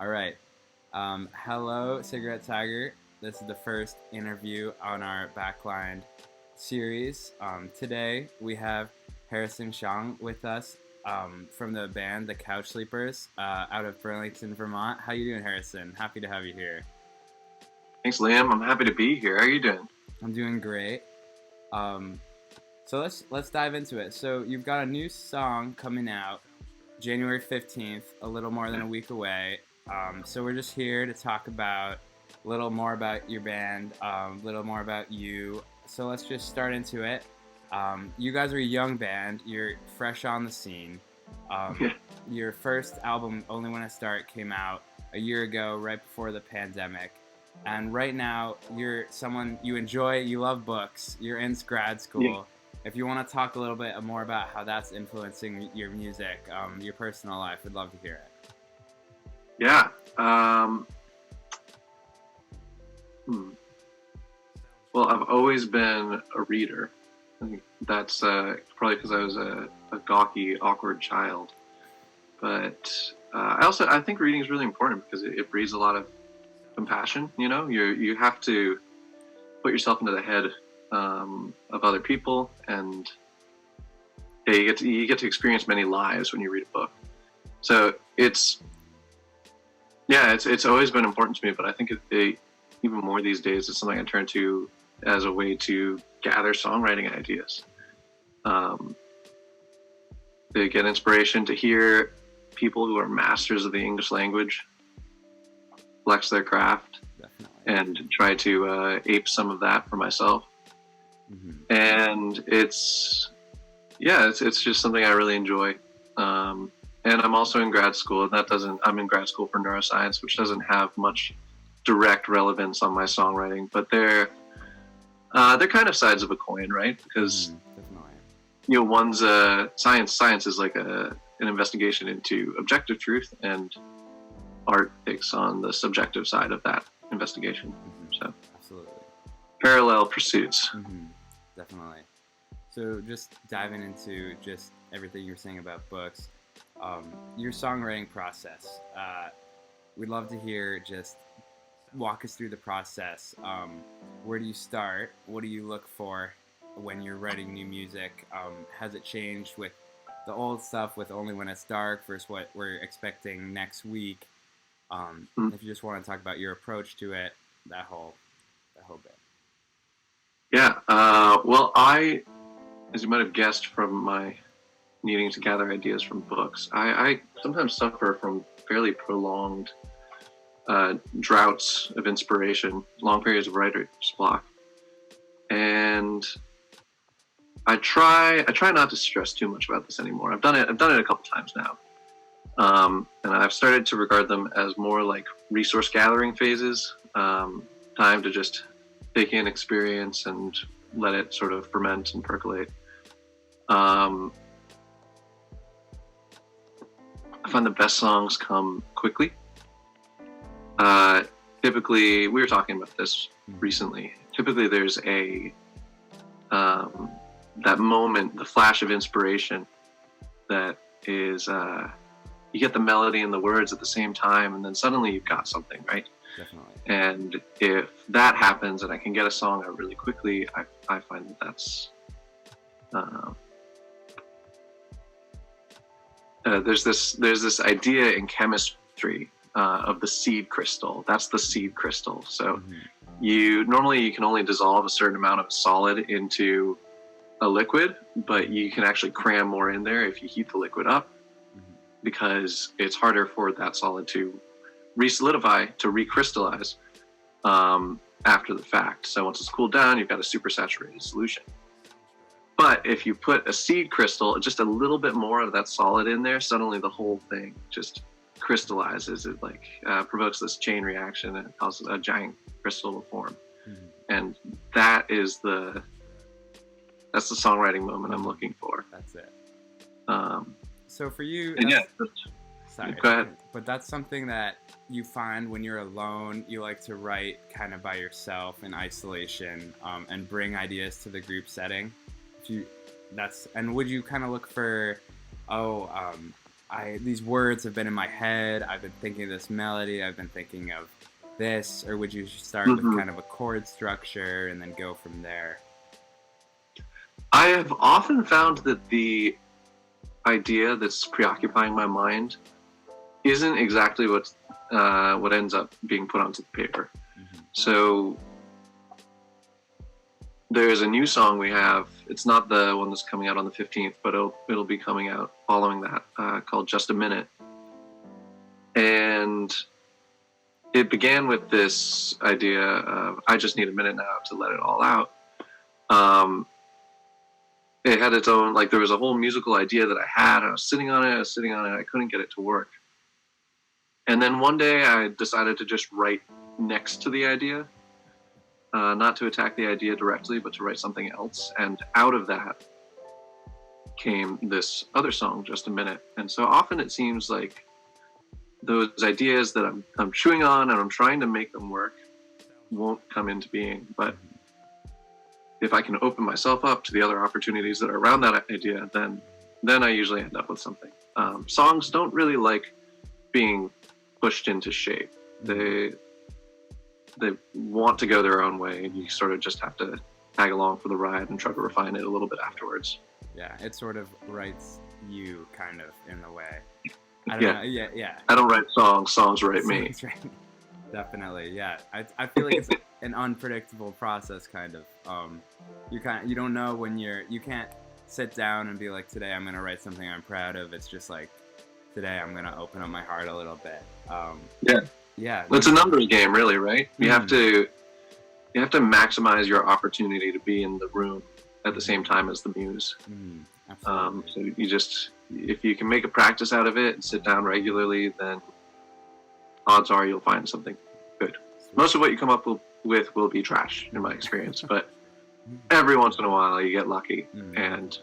All right. Hello, Cigarette Tiger. This is the first interview on our Backlined series. Today we have Harrison Hsiang with us from the band the Couchsleepers out of Burlington, Vermont. How you doing, Harrison? Happy to have you here. Thanks, Liam. I'm happy to be here. How are you doing? I'm doing great. Um, so let's dive into it. So you've got a new song coming out January 15th, a little more than a week away. So we're just here to talk about a little more about your band, a little more about you. So let's just start into it. You guys are a young band. You're fresh on the scene. Yeah. Your first album, Only When I Start, came out a year ago, right before the pandemic. And right now, you're someone you enjoy, you love books, you're in grad school. Yeah. If you want to talk a little bit more about how that's influencing your music, your personal life, we'd love to hear it. Yeah. Well, I've always been a reader. I think that's probably because I was a gawky, awkward child. But I think reading is really important because it breeds a lot of compassion. You know, you have to put yourself into the head of other people, and you get to experience many lives when you read a book. So it's always been important to me, but I think even more these days, it's something I turn to as a way to gather songwriting ideas. To get inspiration, to hear people who are masters of the English language flex their craft. Definitely. And try to ape some of that for myself. Mm-hmm. And it's just something I really enjoy. And I'm also in grad school, and I'm in grad school for neuroscience, which doesn't have much direct relevance on my songwriting, but they're kind of sides of a coin, right? Because definitely. One's science is like an investigation into objective truth, and art takes on the subjective side of that investigation. Mm-hmm. So absolutely, parallel pursuits. Mm-hmm. Definitely. So just diving into just everything you're saying about books, your songwriting process. We'd love to hear, just walk us through the process. Where do you start? What do you look for when you're writing new music? Has it changed with the old stuff, with Only When It's Dark versus what we're expecting next week? If you just want to talk about your approach to it, that whole bit. Yeah. Well, as you might have guessed from my needing to gather ideas from books, I sometimes suffer from fairly prolonged droughts of inspiration, long periods of writer's block, and I try not to stress too much about this anymore. I've done it a couple times now. And I've started to regard them as more like resource gathering phases, time to just take in experience and let it sort of ferment and percolate. I find the best songs come quickly. Typically, we were talking about this recently. Typically, there's that moment, the flash of inspiration that is, you get the melody and the words at the same time, and then suddenly you've got something, right? Definitely. And if that happens and I can get a song out really quickly, I find that's there's this idea in chemistry of the seed crystal. That's the seed crystal. So you can only dissolve a certain amount of solid into a liquid, but you can actually cram more in there if you heat the liquid up, because it's harder for that solid to re-solidify, to recrystallize after the fact. So once it's cooled down, you've got a supersaturated solution. But if you put a seed crystal, just a little bit more of that solid in there, suddenly the whole thing just crystallizes. It provokes this chain reaction, and it causes a giant crystal to form. And that's the songwriting moment I'm looking for. That's it. So for you, sorry, go ahead. But that's something that you find when you're alone. You like to write kind of by yourself in isolation, and bring ideas to the group setting. And would you kind of look for, these words have been in my head. I've been thinking of this melody. I've been thinking of this, or would you start with kind of a chord structure and then go from there? I have often found that the idea that's preoccupying my mind isn't exactly what ends up being put onto the paper. So there's a new song we have. It's not the one that's coming out on the 15th, but it'll be coming out following that, called Just a Minute. And it began with this idea of, I just need a minute now to let it all out. It had its own, like, there was a whole musical idea that I had. I was sitting on it, I couldn't get it to work. And then one day I decided to just write next to the idea, not to attack the idea directly, but to write something else. And out of that came this other song, Just a Minute. And so often it seems like those ideas that I'm chewing on and I'm trying to make them work won't come into being. But if I can open myself up to the other opportunities that are around that idea, then I usually end up with something. Songs don't really like being pushed into shape. They want to go their own way, and you sort of just have to tag along for the ride and try to refine it a little bit afterwards. Yeah, it sort of writes you, kind of, in a way. I don't know. Yeah. I don't write songs write me. Right. Definitely, yeah. I feel like it's an unpredictable process, kind of. You don't know when you can't sit down and be like, today I'm gonna write something I'm proud of. It's just like, today I'm gonna open up my heart a little bit. Yeah. Well, it's a numbers game, really, right? You have to maximize your opportunity to be in the room at the same time as the muse. So you just, if you can make a practice out of it and sit down regularly, then odds are you'll find something good. Most of what you come up with will be trash, in my experience, but every once in a while you get lucky, and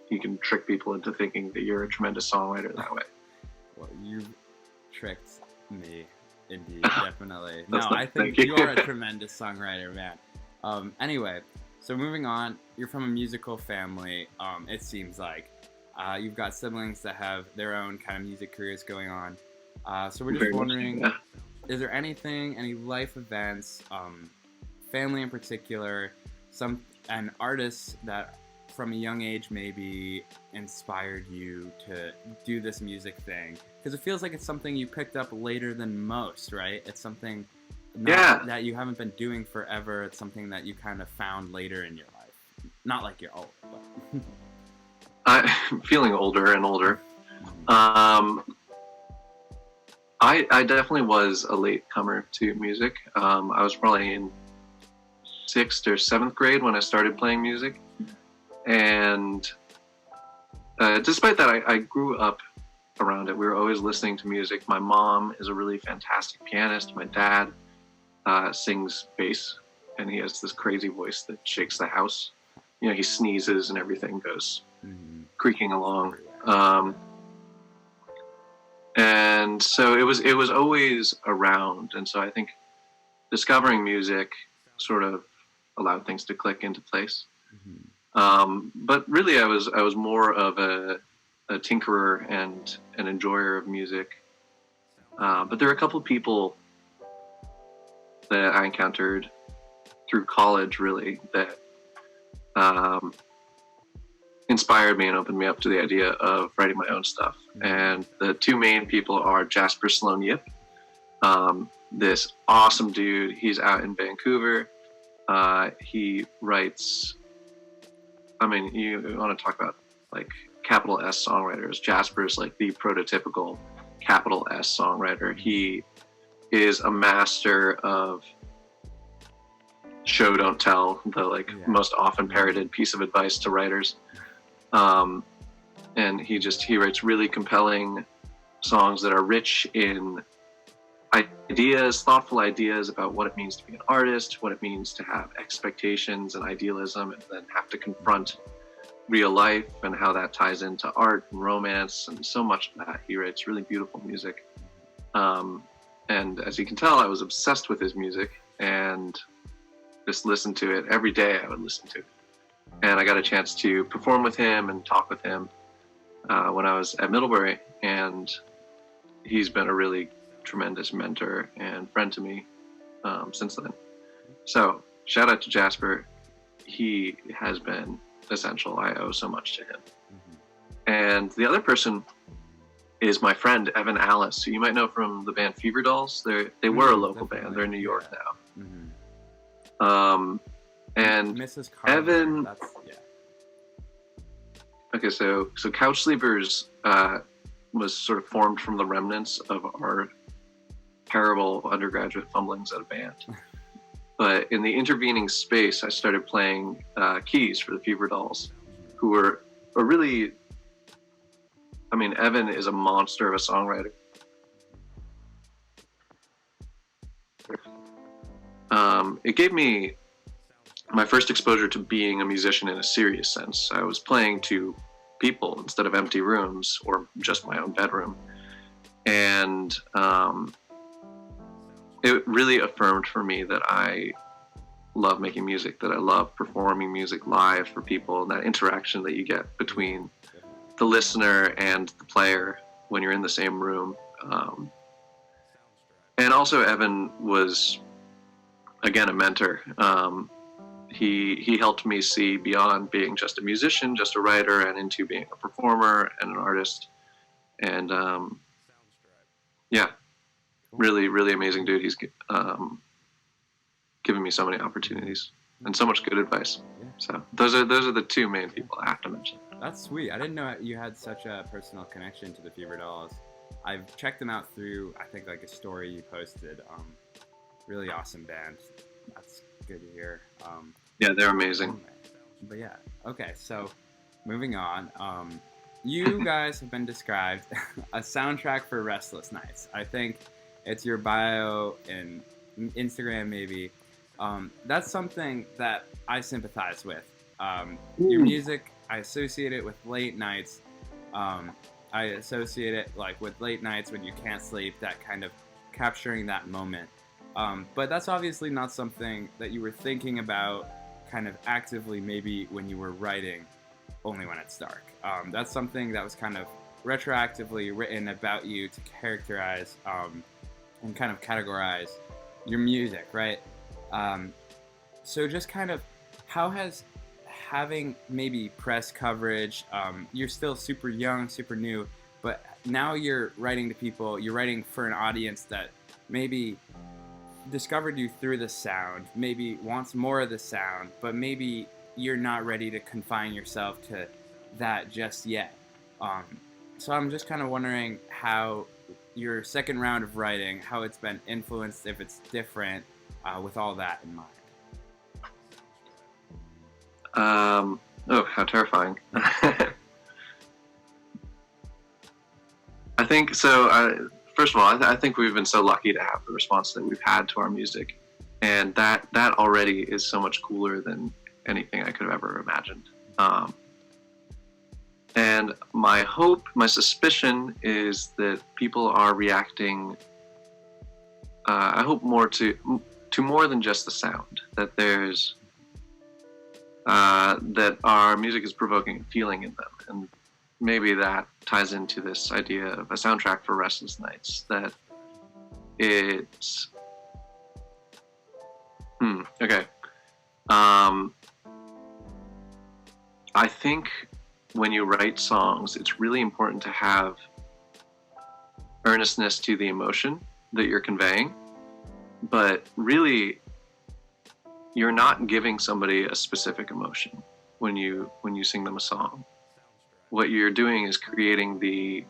you can trick people into thinking that you're a tremendous songwriter that way. Well, you tricked me, indeed, definitely. No, I think you are a tremendous songwriter, man. Anyway, so moving on, you're from a musical family. It seems like you've got siblings that have their own kind of music careers going on. So we're just wondering, is there anything, any life events, family in particular, an artist that from a young age maybe inspired you to do this music thing? Because it feels like it's something you picked up later than most, right? It's something that you haven't been doing forever. It's something that you kind of found later in your life. Not like you're old, but... I'm feeling older and older. I definitely was a late comer to music. I was probably in 6th or 7th grade when I started playing music. And despite that, I grew up around it. We were always listening to music. My mom is a really fantastic pianist. My dad sings bass, and he has this crazy voice that shakes the house. You know, he sneezes and everything goes creaking along. And so it was always around. And so I think discovering music sort of allowed things to click into place. But really I was more of a tinkerer and an enjoyer of music. But there are a couple of people that I encountered through college, really, that inspired me and opened me up to the idea of writing my own stuff. And the two main people are Jasper Sloan Yip, this awesome dude. He's out in Vancouver. He writes, I mean, you want to talk about like capital S songwriters. Jasper's like the prototypical capital S songwriter. He is a master of show don't tell, the most often parroted piece of advice to writers. And he writes really compelling songs that are rich in ideas, thoughtful ideas about what it means to be an artist, what it means to have expectations and idealism, and then have to confront real life and how that ties into art and romance and so much of that. He writes really beautiful music. And as you can tell, I was obsessed with his music and just listened to it every day. I would listen to it. And I got a chance to perform with him and talk with him. when I was at Middlebury, and he's been a really tremendous mentor and friend to me since then. So shout out to Jasper. He has been essential. I owe so much to him. And the other person is my friend Evan Alice, who you might know from the band Fever Dolls. They were a local band. They're in New York now. And Mrs. Carter, Evan. yeah. Okay, so Couchsleepers was sort of formed from the remnants of our terrible undergraduate fumblings at a band. But in the intervening space, I started playing keys for the Fever Dolls, who were a really, I mean, Evan is a monster of a songwriter. It gave me my first exposure to being a musician in a serious sense. I was playing to people instead of empty rooms or just my own bedroom. And it really affirmed for me that I love making music, that I love performing music live for people, and that interaction that you get between the listener and the player when you're in the same room. And also Evan was, again, a mentor. He helped me see beyond being just a musician, just a writer, and into being a performer and an artist. And yeah, really, really amazing dude. He's given me so many opportunities and so much good advice. Yeah. So those are the two main people I have to mention. That's sweet. I didn't know you had such a personal connection to the Fever Dolls. I've checked them out through, I think, like a story you posted. Really awesome band. That's good to hear. Yeah, they're amazing. But yeah, okay, so moving on. You guys have been described a soundtrack for restless nights. I think it's your bio and Instagram maybe. That's something that I sympathize with. Your music, I associate it with late nights. I associate it like with late nights when you can't sleep, that kind of capturing that moment. But that's obviously not something that you were thinking about kind of actively maybe when you were writing Only When It's Dark. That's something that was kind of retroactively written about you to characterize and kind of categorize your music, right? So just kind of how has having maybe press coverage, you're still super young, super new, but now you're writing to people, you're writing for an audience that maybe discovered you through the sound, maybe wants more of the sound, but maybe you're not ready to confine yourself to that just yet. So I'm just kind of wondering how your second round of writing, how it's been influenced, if it's different with all that in mind. Oh, how terrifying. I think so. First of all, I think we've been so lucky to have the response that we've had to our music, and that already is so much cooler than anything I could have ever imagined. And my hope, my suspicion is that people are reacting, I hope more to more than just the sound, that there's that our music is provoking a feeling in them. And maybe that ties into this idea of a soundtrack for restless nights, that it's okay. I think when you write songs, it's really important to have earnestness to the emotion that you're conveying, but really you're not giving somebody a specific emotion when you sing them a song. What you're doing is creating the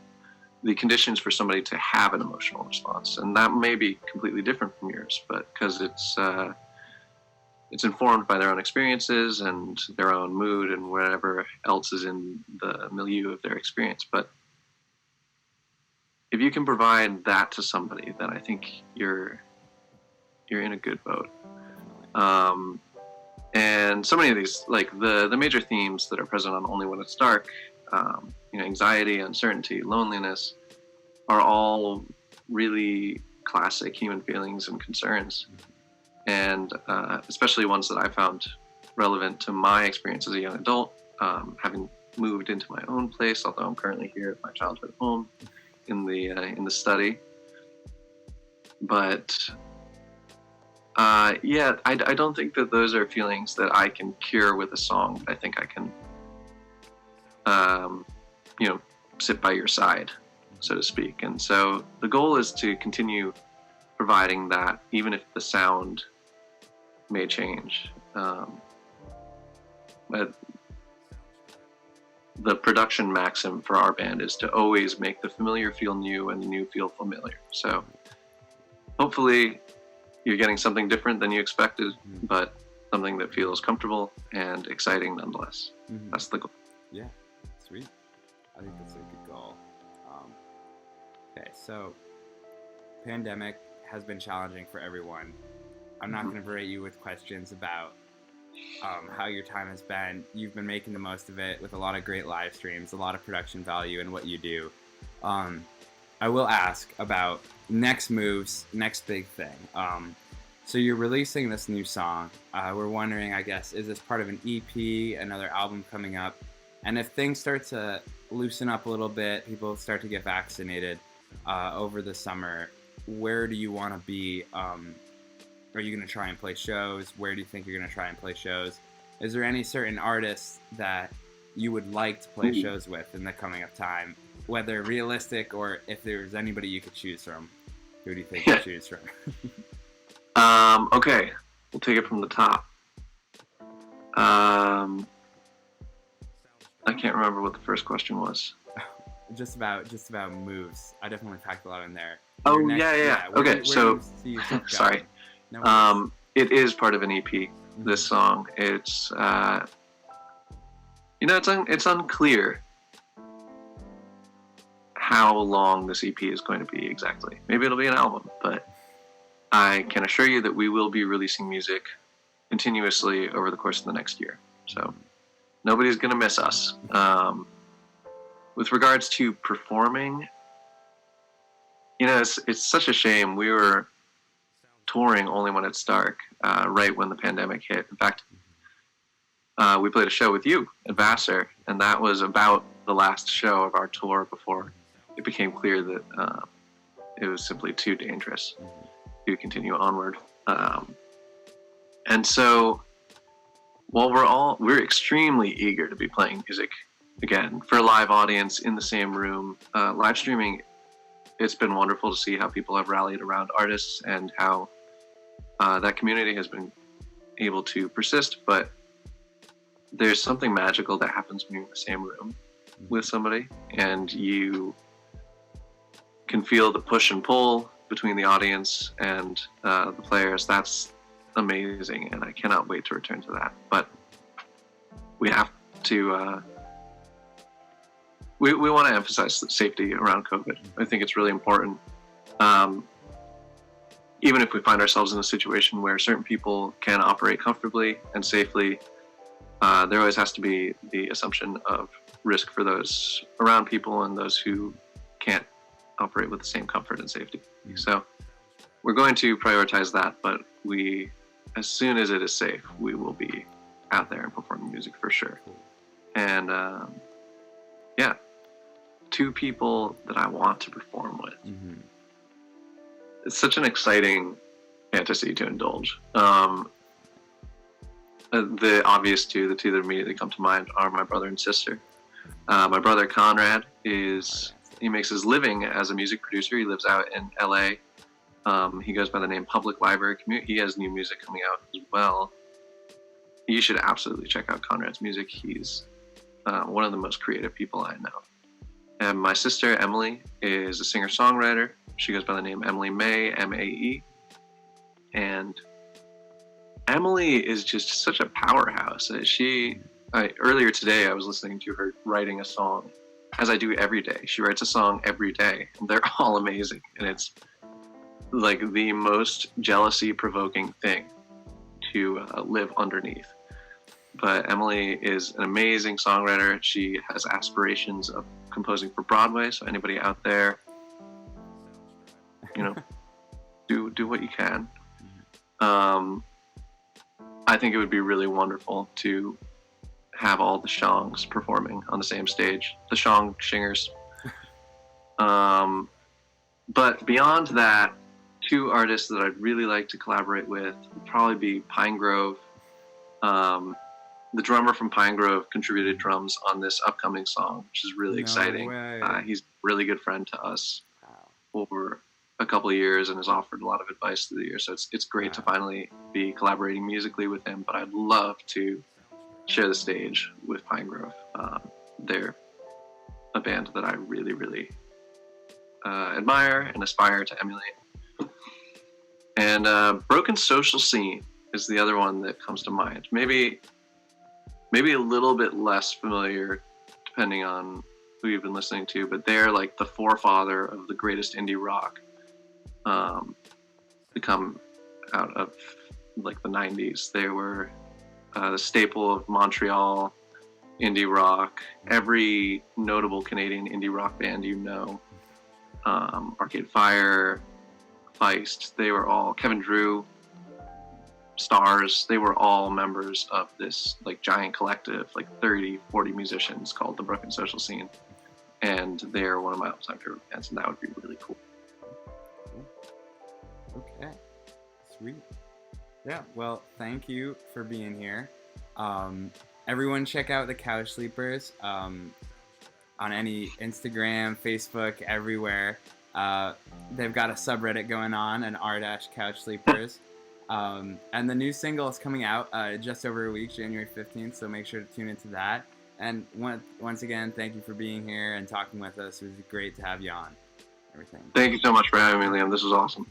conditions for somebody to have an emotional response, and that may be completely different from yours, but because it's informed by their own experiences and their own mood and whatever else is in the milieu of their experience. But if you can provide that to somebody, then I think you're in a good boat. And so many of these, like the major themes that are present on Only When It's Dark, anxiety, uncertainty, loneliness, are all really classic human feelings and concerns. And especially ones that I found relevant to my experience as a young adult, having moved into my own place, although I'm currently here at my childhood home in the study. But yeah, I don't think that those are feelings that I can cure with a song. I think I can, sit by your side, so to speak. And so the goal is to continue providing that, even if the sound may change. But the production maxim for our band is to always make the familiar feel new and the new feel familiar. So hopefully you're getting something different than you expected, but something that feels comfortable and exciting nonetheless. That's the goal. Yeah, sweet. I think that's a good goal. Okay, so pandemic has been challenging for everyone. I'm not going to berate you with questions about how your time has been. You've been making the most of it with a lot of great live streams, a lot of production value in what you do. I will ask about next moves, next big thing. So you're releasing this new song. We're wondering, I guess, is this part of an EP, another album coming up? And if things start to loosen up a little bit, people start to get vaccinated over the summer, where do you want to be? Are you going to try and play shows? Where do you think you're going to try and play shows? Is there any certain artists that you would like to play shows with in the coming up time? Whether realistic or if there's anybody you could choose from, who do you think you'd choose from? Okay, we'll take it from the top. I can't remember what the first question was. Just about moves. I definitely packed a lot in there. Oh, yeah. Okay, so sorry. No it is part of an EP. This song, it's it's unclear how long this EP is going to be exactly. Maybe it'll be an album, but I can assure you that we will be releasing music continuously over the course of the next year. So nobody's going to miss us. With regards to performing, it's such a shame. We were touring only when it's dark, right when the pandemic hit. In fact, we played a show with you at Vassar, and that was about the last show of our tour before it became clear that it was simply too dangerous to continue onward. And so while we're extremely eager to be playing music again for a live audience in the same room, live streaming, it's been wonderful to see how people have rallied around artists and how that community has been able to persist. But there's something magical that happens when you're in the same room with somebody and you can feel the push and pull between the audience and the players. That's amazing, and I cannot wait to return to that. But we have to we want to emphasize safety around COVID. I think it's really important. Even if we find ourselves in a situation where certain people can operate comfortably and safely, there always has to be the assumption of risk for those around people and those who can't operate with the same comfort and safety. So we're going to prioritize that, but as soon as it is safe, we will be out there and performing music for sure. And yeah, two people that I want to perform with. It's such an exciting fantasy to indulge. The obvious two, the two that immediately come to mind, are my brother and sister. My brother Conrad he makes his living as a music producer. He lives out in LA. He goes by the name Public Library Commute. He has new music coming out as well. You should absolutely check out Conrad's music. He's one of the most creative people I know. And my sister Emily is a singer-songwriter. She goes by the name Emily May, M-A-E. And Emily is just such a powerhouse. Earlier today, I was listening to her writing a song, as I do every day. She writes a song every day, and they're all amazing. And it's like the most jealousy-provoking thing to live underneath. But Emily is an amazing songwriter. She has aspirations of composing for Broadway, so anybody out there, do what you can. I think it would be really wonderful to have all the Hsiangs performing on the same stage, the Hsiang Shingers. But beyond that, two artists that I'd really like to collaborate with would probably be Pinegrove. The drummer from Pinegrove contributed drums on this upcoming song, which is really exciting. He's a really good friend to us for a couple of years and has offered a lot of advice through the years. So it's great to finally be collaborating musically with him. But I'd love to share the stage with Pinegrove. They're a band that I really, really admire and aspire to emulate. And Broken Social Scene is the other one that comes to mind. Maybe a little bit less familiar depending on who you've been listening to, but they're like the forefather of the greatest indie rock to come out of like the 90s. They were the staple of Montreal indie rock. Every notable Canadian indie rock band you know, Arcade Fire, Feist, they were all, Kevin Drew, Stars, they were all members of this like giant collective, like 30, 40 musicians called the Broken Social Scene. And they're one of my all-time favorite bands, and that would be really cool. Okay, sweet. Yeah, well, thank you for being here. Everyone check out the Couchsleepers on any Instagram, Facebook, everywhere. They've got a subreddit going on, an r-couchsleepers. And the new single is coming out just over a week, January 15th, so make sure to tune into that. And once again, thank you for being here and talking with us. It was great to have you on. Everything. Thank you so much for having me, Liam. This was awesome.